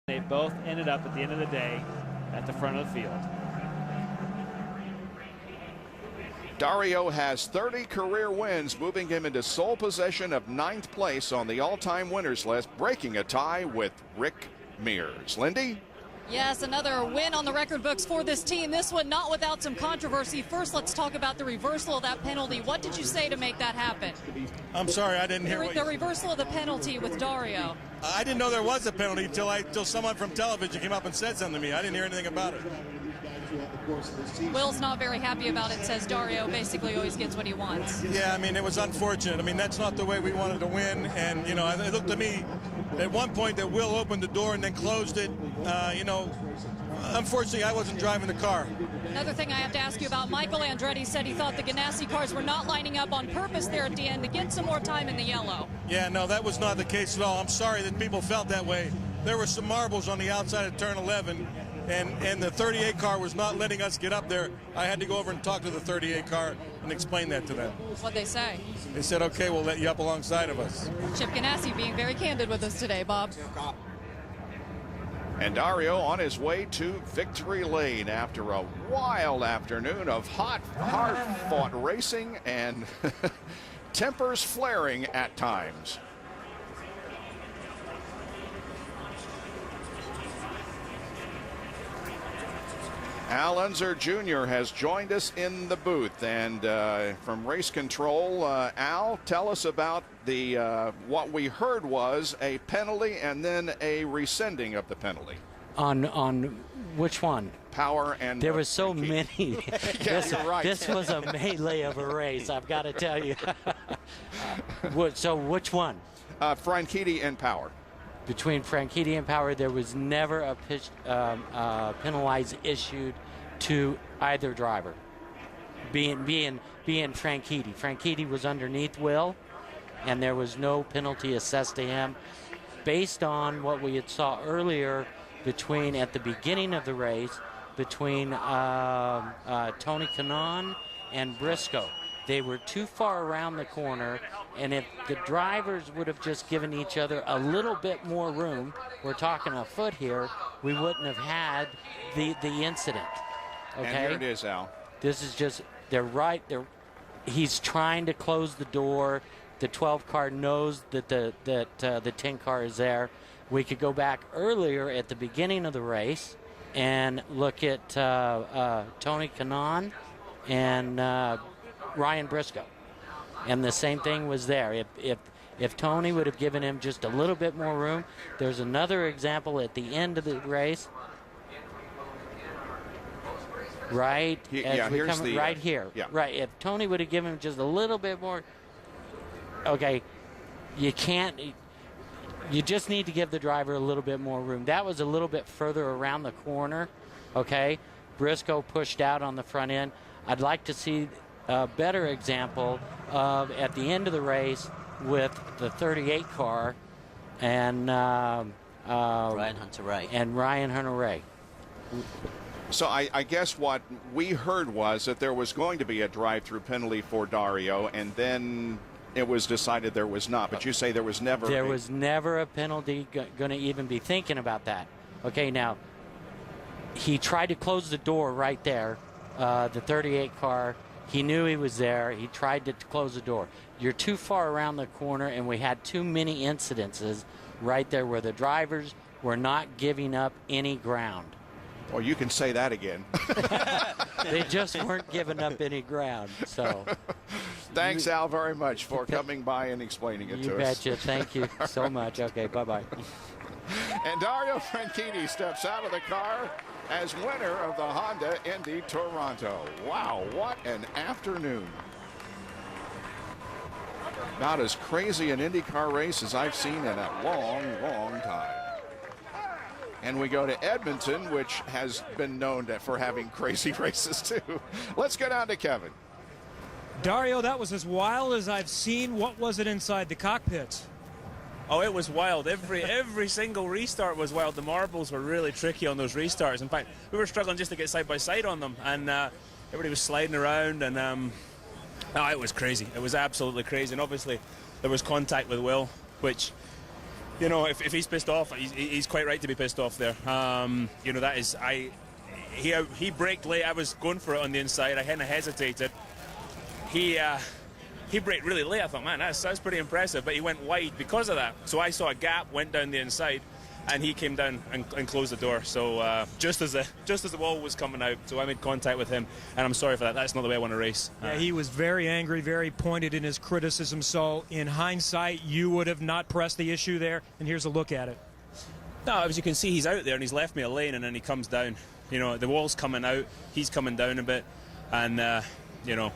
They both ended up at the end of the day at the front of the field. Dario has 30 career wins, moving him into sole possession of 9th place on the all-time winners list, breaking a tie with Rick Mears. Lindy? Yes, another win on the record books for this team. This one not without some controversy. First, let's talk about the reversal of that penalty. What did you say to make that happen? I'm sorry, I didn't hear the reversal of the penalty with Dario. I didn't know there was a penalty until someone from television came up and said something to me. I didn't hear anything about it. Will's not very happy about it, says Dario basically always gets what he wants. Yeah, I mean, it was unfortunate. I mean, that's not the way we wanted to win. And, you know, it looked to me at one point that Will opened the door and then closed it. You know, unfortunately, I wasn't driving the car. Another thing I have to ask you about, Michael Andretti said he thought the Ganassi cars were not lining up on purpose there at the end to get some more time in the yellow. Yeah, no, that was not the case at all. I'm sorry that people felt that way. There were some marbles on the outside of turn 11. And the 38 car was not letting us get up there. I had to go over and talk to the 38 car and explain that to them. What'd they say? They said, okay, we'll let you up alongside of us. Chip Ganassi being very candid with us today, Bob. And Dario on his way to victory lane after a wild afternoon of hot, hard-fought racing and tempers flaring at times. Al Unser Jr. has joined us in the booth, and from race control, Al, tell us about the what we heard was a penalty and then a rescinding of the penalty. On which one? Power and there was so many. Yeah, you're right. This was a melee of a race, I've got to tell you. So which one? Franchitti and Power. Between Franchitti and Power, there was never a penalized issued to either driver. Being Franchitti. Franchitti was underneath Will, and there was no penalty assessed to him, based on what we had saw earlier at the beginning of the race between Tony Kanaan and Briscoe. They were too far around the corner, and if the drivers would have just given each other a little bit more room, we're talking a foot here, we wouldn't have had the incident. Okay? And here it is, Al. This is just, he's trying to close the door. The 12 car knows that the 10 car is there. We could go back earlier at the beginning of the race and look at Tony Kanaan and Ryan Briscoe, and the same thing was there. If Tony would have given him just a little bit more room, there's another example at the end of the race. Right, right here. Yeah. Right. If Tony would have given him just a little bit more, okay, you can't. You just need to give the driver a little bit more room. That was a little bit further around the corner. Okay, Briscoe pushed out on the front end. I'd like to see a better example of at the end of the race with the 38 car and Ryan Hunter-Reay. And Ryan Hunter-Reay. So I guess what we heard was that there was going to be a drive-through penalty for Dario, and then it was decided there was not. But you say there was never. There was never a penalty going to even be thinking about that. Okay, now he tried to close the door right there. The 38 car. He knew he was there. He tried to close the door. You're too far around the corner, and we had too many incidences right there where the drivers were not giving up any ground. Well, you can say that again. They just weren't giving up any ground. So, thanks, Al, very much for coming by and explaining it to us. You betcha. Thank you so much. Okay, bye-bye. And Dario Franchitti steps out of the car as winner of the Honda Indy Toronto. Wow, what an afternoon. Not as crazy an IndyCar race as I've seen in a long, long time. And we go to Edmonton, which has been known for having crazy races too. Let's go down to Kevin. Dario, that was as wild as I've seen. What was it inside the cockpit? Oh, it was wild. Every single restart was wild. The marbles were really tricky on those restarts. In fact, we were struggling just to get side by side on them, and everybody was sliding around, and it was crazy. It was absolutely crazy. And obviously, there was contact with Will, which you know, if he's pissed off, he's quite right to be pissed off there. You know, that is, he braked late. I was going for it on the inside. I hadn't hesitated. He braked really late. I thought, man, that's pretty impressive. But he went wide because of that. So I saw a gap, went down the inside, and he came down and closed the door. So just as the wall was coming out, so I made contact with him, and I'm sorry for that. That's not the way I want to race. Yeah, he was very angry, very pointed in his criticism. So in hindsight, you would have not pressed the issue there. And here's a look at it. No, as you can see, he's out there and he's left me a lane, and then he comes down. You know, the wall's coming out, he's coming down a bit, and you know,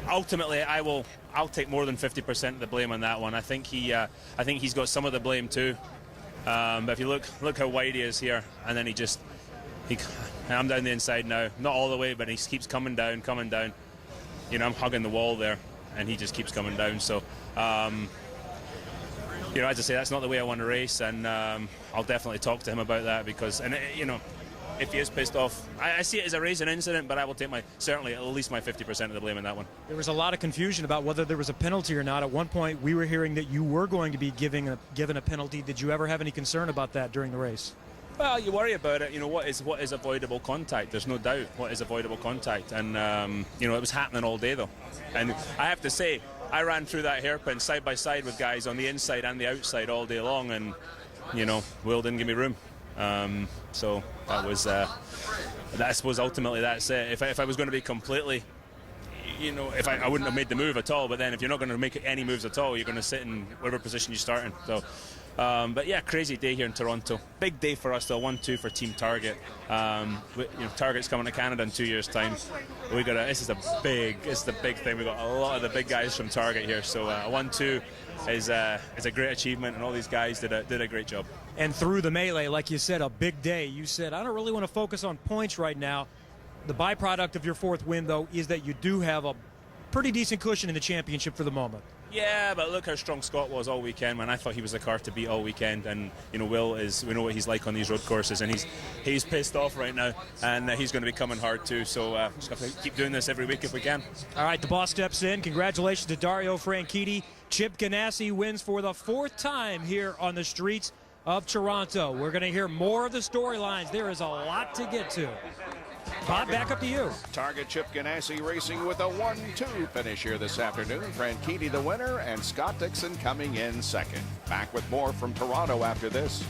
ultimately I'll take more than 50% of the blame on that one. I think he's got some of the blame too. But if you look how wide he is here, and then I'm down the inside now, not all the way, but he keeps coming down. You know, I'm hugging the wall there, and he just keeps coming down. So, you know, as I say, that's not the way I want to race, and I'll definitely talk to him about that because, and you know, if he is pissed off, I see it as a racing incident, but I will take certainly at least my 50% of the blame in that one. There was a lot of confusion about whether there was a penalty or not. At one point, we were hearing that you were going to be given a penalty. Did you ever have any concern about that during the race? Well, you worry about it. You know, what is avoidable contact? There's no doubt what is avoidable contact, and you know, it was happening all day though. And I have to say, I ran through that hairpin side by side with guys on the inside and the outside all day long, and you know, Will didn't give me room. So that was, I suppose ultimately that's it. If I was going to be completely, you know, if I wouldn't have made the move at all, but then if you're not going to make any moves at all, you're going to sit in whatever position you start in. So, but yeah, crazy day here in Toronto. Big day for us though, 1-2 for Team Target. You know, Target's coming to Canada in 2 years' time. This is the big thing. We got a lot of the big guys from Target here. So 1-2 is a great achievement, and all these guys did a great job. And through the melee, like you said, a big day. You said, I don't really want to focus on points right now. The byproduct of your fourth win, though, is that you do have a pretty decent cushion in the championship for the moment. Yeah, but look how strong Scott was all weekend, man. I thought he was the car to beat all weekend, and you know, we know what he's like on these road courses, and he's pissed off right now, and he's going to be coming hard too. So just have to keep doing this every week if we can. All right, the boss steps in. Congratulations to Dario Franchitti. Chip Ganassi wins for the fourth time here on the streets of Toronto. We're going to hear more of the storylines. There is a lot to get to. Bob, back up to you. Target Chip Ganassi racing with a 1-2 finish here this afternoon. Franchitti the winner, and Scott Dixon coming in second. Back with more from Toronto after this.